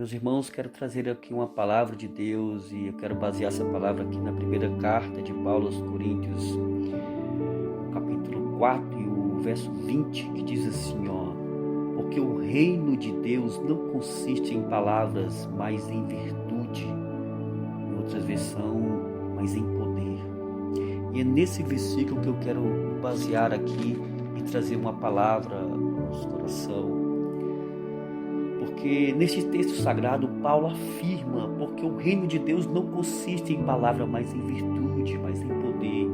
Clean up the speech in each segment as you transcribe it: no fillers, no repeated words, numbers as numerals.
Meus irmãos, quero trazer aqui uma palavra de Deus e eu quero basear essa palavra aqui na primeira carta de Paulo aos Coríntios, capítulo 4 e o verso 20, que diz assim, porque o reino de Deus não consiste em palavras, mas em virtude, em outras versões, mas em poder. E é nesse versículo que eu quero basear aqui e trazer uma palavra ao nosso coração. Porque neste texto sagrado, Paulo afirma, porque o reino de Deus não consiste em palavra, mas em virtude, mas em poder.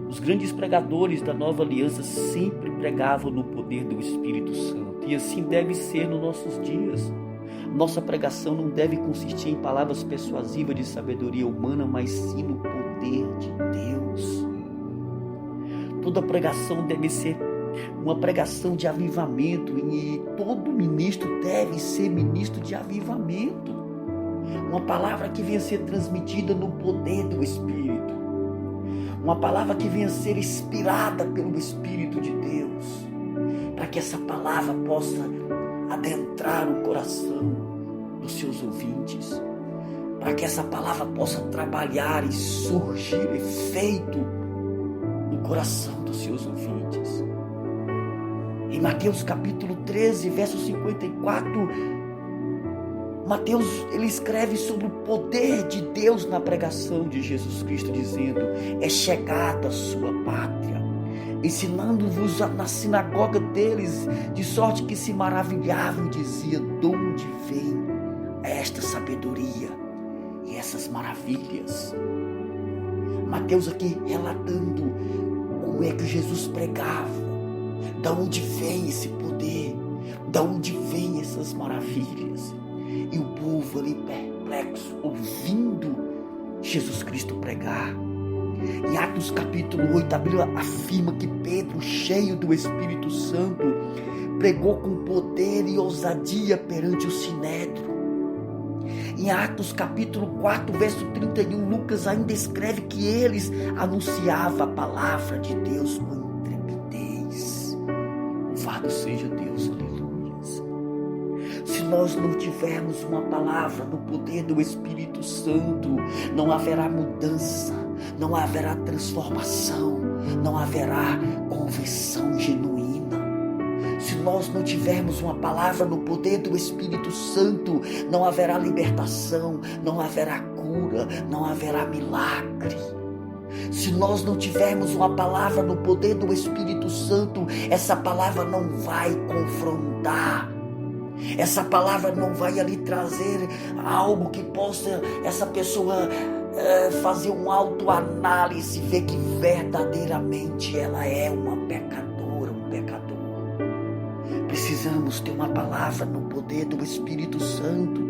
Os grandes pregadores da nova aliança sempre pregavam no poder do Espírito Santo, e assim deve ser nos nossos dias. Nossa pregação não deve consistir em palavras persuasivas de sabedoria humana, mas sim no poder de Deus. Toda pregação deve ser uma pregação de avivamento, e todo ministro deve ser ministro de avivamento. Uma palavra que venha a ser transmitida no poder do Espírito. Uma palavra que venha a ser inspirada pelo Espírito de Deus, para que essa palavra possa adentrar o coração dos seus ouvintes, para que essa palavra possa trabalhar e surgir efeito no coração dos seus ouvintes. Em Mateus capítulo 13, verso 54, Mateus ele escreve sobre o poder de Deus na pregação de Jesus Cristo, dizendo: é chegada a sua pátria, ensinando-vos na sinagoga deles, de sorte que se maravilhavam e diziam: de onde vem esta sabedoria e essas maravilhas? Mateus aqui relatando como é que Jesus pregava. Da onde vem esse poder? Da onde vem essas maravilhas? E o povo ali perplexo, ouvindo Jesus Cristo pregar. Em Atos capítulo 8, a Bíblia afirma que Pedro, cheio do Espírito Santo, pregou com poder e ousadia perante o Sinédrio. Em Atos capítulo 4, verso 31, Lucas ainda escreve que eles anunciavam a palavra de Deus com intrepidez. Louvado seja Deus, aleluias. Se nós não tivermos uma palavra no poder do Espírito Santo, não haverá mudança, não haverá transformação, não haverá conversão genuína. Se nós não tivermos uma palavra no poder do Espírito Santo, não haverá libertação, não haverá cura, não haverá milagre. Se nós não tivermos uma palavra no poder do Espírito Santo, essa palavra não vai confrontar. Essa palavra não vai ali trazer algo que possa essa pessoa fazer uma autoanálise, ver que verdadeiramente ela é uma pecadora, um pecador. Precisamos ter uma palavra no poder do Espírito Santo.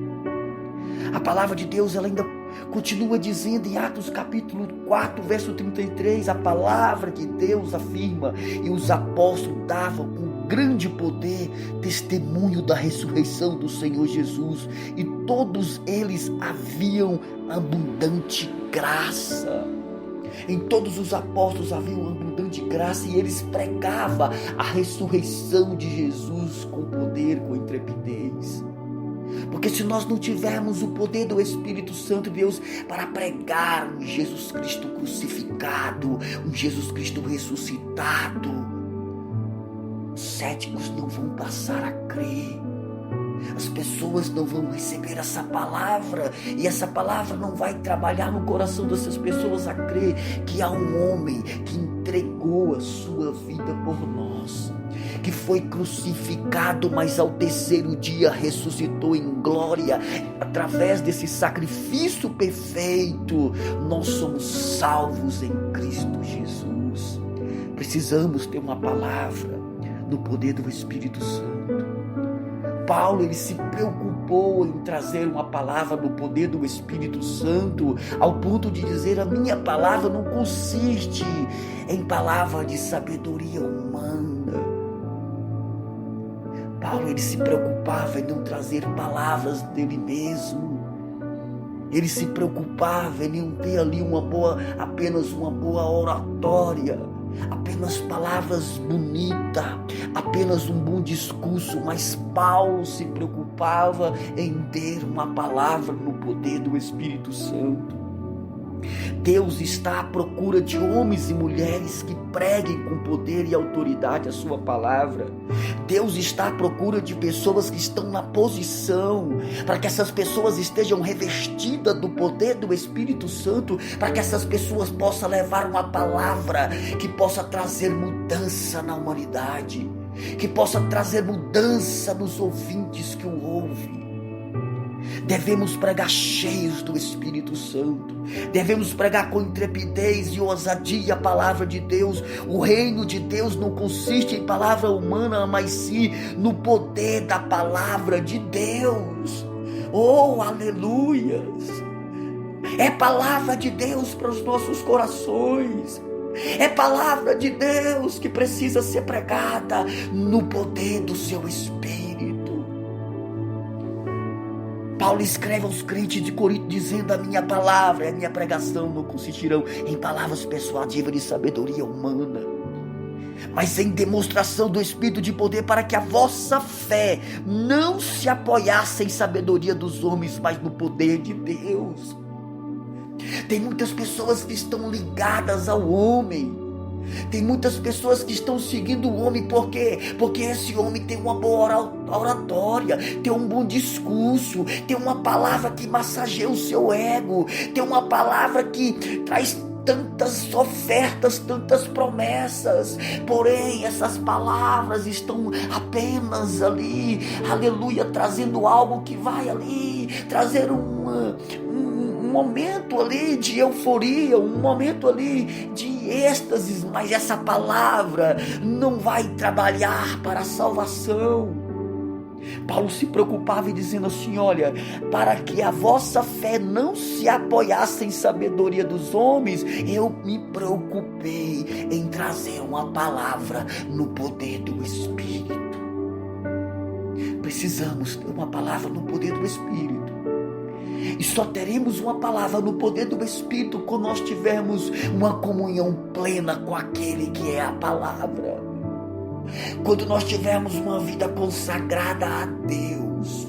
A palavra de Deus ela ainda continua dizendo em Atos capítulo 4, verso 33, a palavra de Deus afirma: e os apóstolos davam com grande poder testemunho da ressurreição do Senhor Jesus, e todos eles haviam abundante graça. Em todos os apóstolos havia uma abundante graça, e eles pregavam a ressurreição de Jesus com poder, com intrepidez. Porque se nós não tivermos o poder do Espírito Santo de Deus para pregar um Jesus Cristo crucificado, um Jesus Cristo ressuscitado, os céticos não vão passar a crer. As pessoas não vão receber essa palavra, e essa palavra não vai trabalhar no coração dessas pessoas a crer que há um homem que entregou a sua vida por nós, que foi crucificado, mas ao terceiro dia ressuscitou em glória. Através desse sacrifício perfeito, nós somos salvos em Cristo Jesus. Precisamos ter uma palavra no poder do Espírito Santo. Paulo ele se preocupou em trazer uma palavra no poder do Espírito Santo, ao ponto de dizer: a minha palavra não consiste em palavra de sabedoria humana. Paulo ele se preocupava em não trazer palavras dele mesmo. Ele se preocupava em não ter ali apenas uma boa oratória, apenas palavras bonitas, apenas um bom discurso, mas Paulo se preocupava em ter uma palavra no poder do Espírito Santo. Deus está à procura de homens e mulheres que preguem com poder e autoridade a sua palavra. Deus está à procura de pessoas que estão na posição, para que essas pessoas estejam revestidas do poder do Espírito Santo, para que essas pessoas possam levar uma palavra que possa trazer mudança na humanidade, que possa trazer mudança nos ouvintes que o ouvem. Devemos pregar cheios do Espírito Santo. Devemos pregar com intrepidez e ousadia a palavra de Deus. O reino de Deus não consiste em palavra humana, mas sim no poder da palavra de Deus. Oh, aleluias! É palavra de Deus para os nossos corações. É palavra de Deus que precisa ser pregada no poder do seu Espírito. Paulo escreve aos crentes de Corinto dizendo: a minha palavra e a minha pregação não consistirão em palavras persuasivas de sabedoria humana, mas em demonstração do Espírito de poder, para que a vossa fé não se apoiasse em sabedoria dos homens, mas no poder de Deus. Tem muitas pessoas que estão ligadas ao homem. Tem muitas pessoas que estão seguindo o homem, por quê? Porque esse homem tem uma boa oratória, tem um bom discurso, tem uma palavra que massageia o seu ego, tem uma palavra que traz tantas ofertas, tantas promessas, porém essas palavras estão apenas ali, aleluia, trazendo algo que vai ali, trazer um momento ali de euforia, um momento ali de êxtase, mas essa palavra não vai trabalhar para a salvação. Paulo se preocupava e dizendo assim: olha, para que a vossa fé não se apoiasse em sabedoria dos homens, eu me preocupei em trazer uma palavra no poder do Espírito. Precisamos ter uma palavra no poder do Espírito. E só teremos uma palavra no poder do Espírito quando nós tivermos uma comunhão plena com aquele que é a palavra. Quando nós tivermos uma vida consagrada a Deus.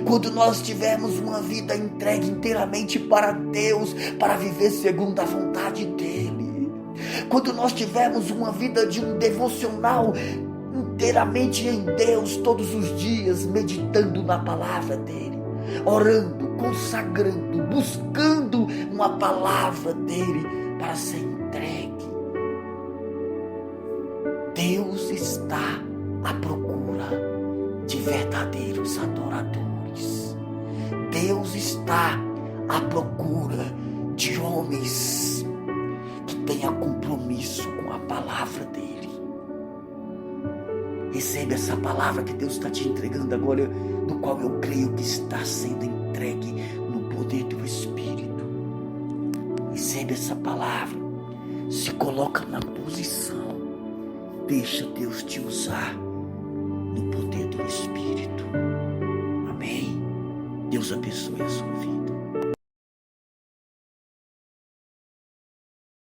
Quando nós tivermos uma vida entregue inteiramente para Deus, para viver segundo a vontade dEle. Quando nós tivermos uma vida de um devocional inteiramente em Deus todos os dias, meditando na palavra dEle, orando, consagrando, buscando uma palavra dEle para ser entregue. Deus está à procura de verdadeiros adoradores. Deus está à procura de homens que tenham compromisso com a palavra dEle. Recebe essa palavra que Deus está te entregando agora, no qual eu creio que está sendo entregue no poder do Espírito. Recebe essa palavra, se coloca na posição, deixa Deus te usar no poder do Espírito. Amém? Deus abençoe a sua vida.